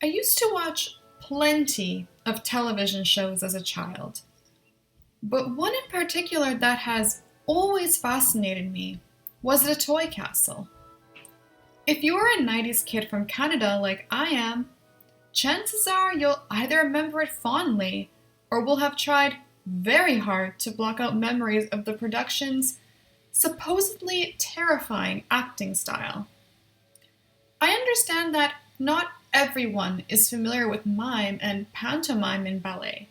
I used to watch plenty of television shows as a child, but one in particular that has always fascinated me was The Toy Castle. If you are a 90s kid from Canada like I am, chances are you'll either remember it fondly or will have tried very hard to block out memories of the production's supposedly terrifying acting style. I understand that not everyone is familiar with mime and pantomime in ballet.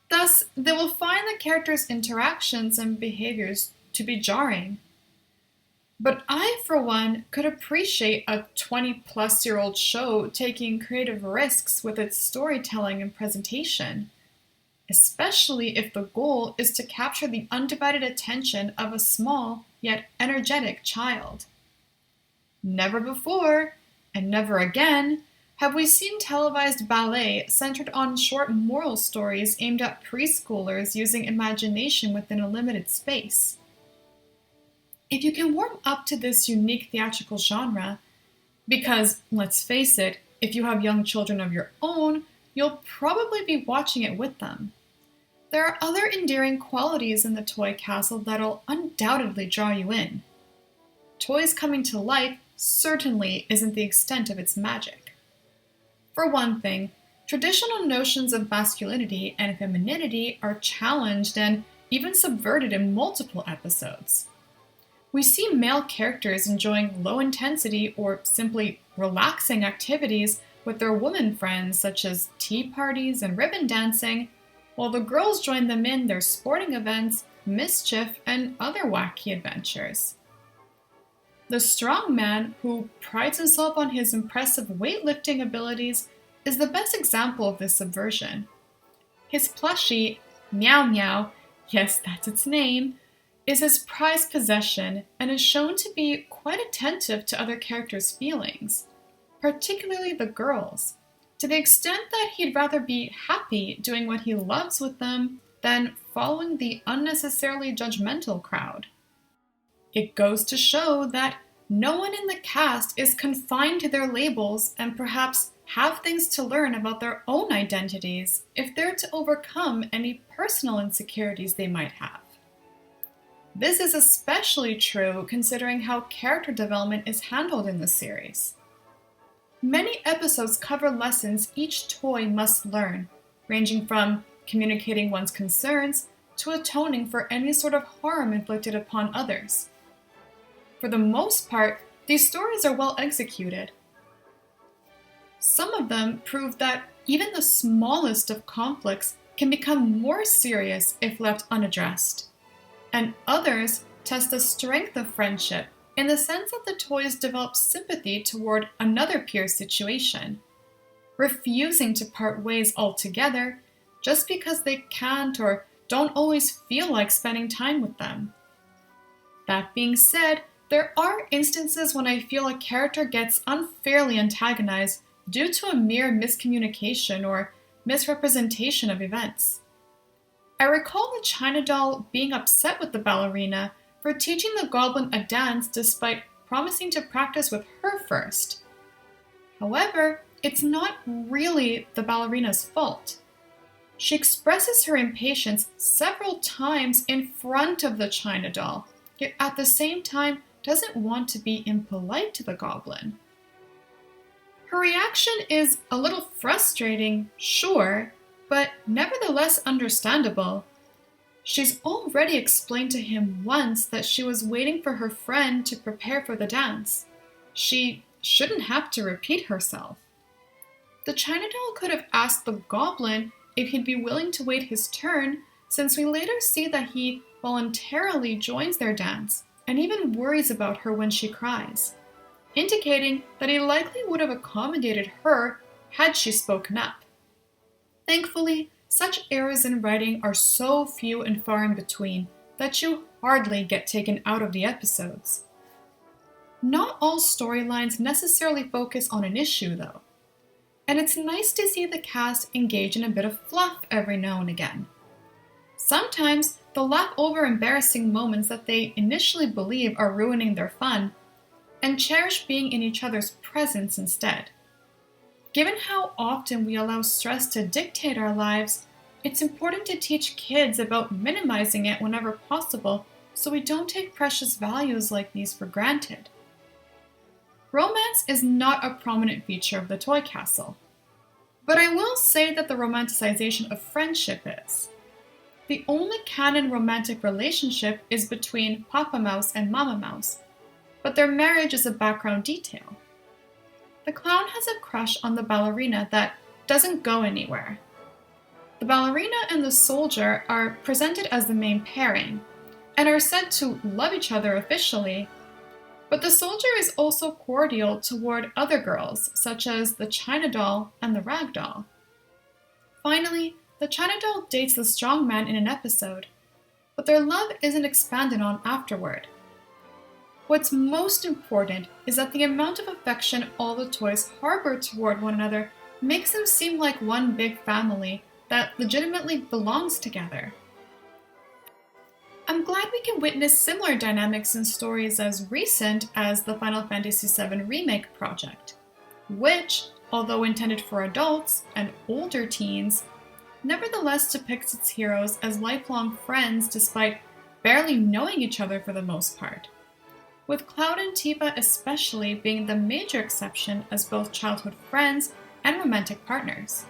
Thus, they will find the characters' interactions and behaviors to be jarring. But I, for one, could appreciate a 20-plus-year-old show taking creative risks with its storytelling and presentation, especially if the goal is to capture the undivided attention of a small yet energetic child. Never before, and never again, have we seen televised ballet centered on short moral stories aimed at preschoolers using imagination within a limited space. If you can warm up to this unique theatrical genre, because, let's face it, if you have young children of your own, you'll probably be watching it with them. There are other endearing qualities in the Toy Castle that'll undoubtedly draw you in. Toys coming to life certainly isn't the extent of its magic. For one thing, traditional notions of masculinity and femininity are challenged and even subverted in multiple episodes. We see male characters enjoying low-intensity or simply relaxing activities with their women friends such as tea parties and ribbon dancing, while the girls join them in their sporting events, mischief, and other wacky adventures. The strong man, who prides himself on his impressive weightlifting abilities, is the best example of this subversion. His plushie, Meow Meow, yes, that's its name, is his prized possession and is shown to be quite attentive to other characters' feelings, particularly the girls, to the extent that he'd rather be happy doing what he loves with them than following the unnecessarily judgmental crowd. It goes to show that no one in the cast is confined to their labels and perhaps have things to learn about their own identities if they're to overcome any personal insecurities they might have. This is especially true considering how character development is handled in the series. Many episodes cover lessons each toy must learn, ranging from communicating one's concerns to atoning for any sort of harm inflicted upon others. For the most part, these stories are well executed. Some of them prove that even the smallest of conflicts can become more serious if left unaddressed, and others test the strength of friendship in the sense that the toys develop sympathy toward another peer's situation, refusing to part ways altogether just because they can't or don't always feel like spending time with them. That being said, there are instances when I feel a character gets unfairly antagonized due to a mere miscommunication or misrepresentation of events. I recall the China doll being upset with the ballerina for teaching the goblin a dance despite promising to practice with her first. However, it's not really the ballerina's fault. She expresses her impatience several times in front of the China doll, yet at the same time doesn't want to be impolite to the goblin. Her reaction is a little frustrating, sure, but nevertheless understandable. She's already explained to him once that she was waiting for her friend to prepare for the dance. She shouldn't have to repeat herself. The China doll could have asked the goblin if he'd be willing to wait his turn, since we later see that he voluntarily joins their dance and even worries about her when she cries, indicating that he likely would have accommodated her had she spoken up. Thankfully, such errors in writing are so few and far in between that you hardly get taken out of the episodes. Not all storylines necessarily focus on an issue, though, and it's nice to see the cast engage in a bit of fluff every now and again. Sometimes they'll laugh over embarrassing moments that they initially believe are ruining their fun, and cherish being in each other's presence instead. Given how often we allow stress to dictate our lives, it's important to teach kids about minimizing it whenever possible so we don't take precious values like these for granted. Romance is not a prominent feature of the toy castle, but I will say that the romanticization of friendship is. The only canon romantic relationship is between Papa Mouse and Mama Mouse, but their marriage is a background detail. The clown has a crush on the ballerina that doesn't go anywhere. The ballerina and the soldier are presented as the main pairing, and are said to love each other officially, but the soldier is also cordial toward other girls, such as the China doll and the rag doll. Finally, the China doll dates the strong man in an episode, but their love isn't expanded on afterward. What's most important is that the amount of affection all the toys harbor toward one another makes them seem like one big family that legitimately belongs together. I'm glad we can witness similar dynamics in stories as recent as the Final Fantasy VII Remake project, which, although intended for adults and older teens, nevertheless depicts its heroes as lifelong friends despite barely knowing each other for the most part, with Cloud and Tifa especially being the major exception as both childhood friends and romantic partners.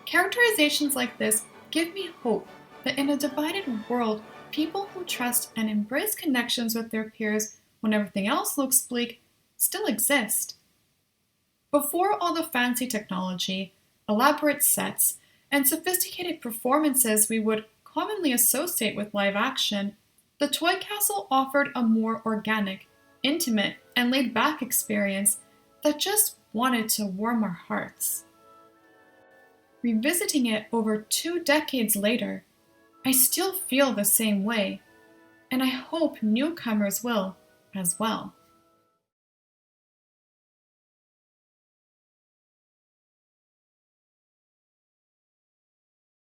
Characterizations like this give me hope that in a divided world, people who trust and embrace connections with their peers when everything else looks bleak still exist. Before all the fancy technology, elaborate sets, and sophisticated performances we would commonly associate with live action, the Toy Castle offered a more organic, intimate, and laid-back experience that just wanted to warm our hearts. Revisiting it over 2 decades later, I still feel the same way, and I hope newcomers will as well.